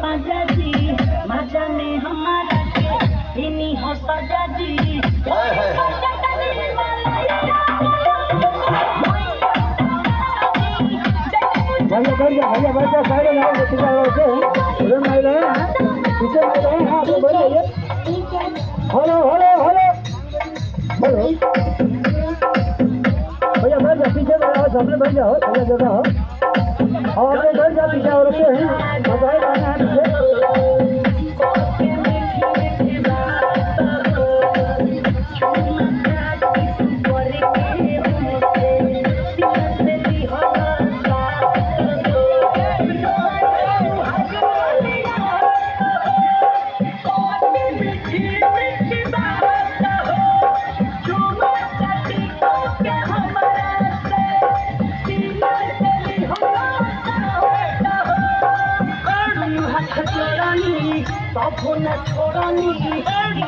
पाजा जी मजा में हमारा के इन्हीं हो सजा जी भैया भैया साइड में आओ कितना रोके हैं उधर नहीं रहे हैं पीछे नहीं रहे हैं आप बोल जाइए हेलो हेलो हेलो हेलो भैया बैठ जाओ पीछे में आओ सामने बैठ जाओ भैया जगह हो और अपने बैठ जाओ पीछे और रुके हैं बताए गाना है पीछे छोड़नी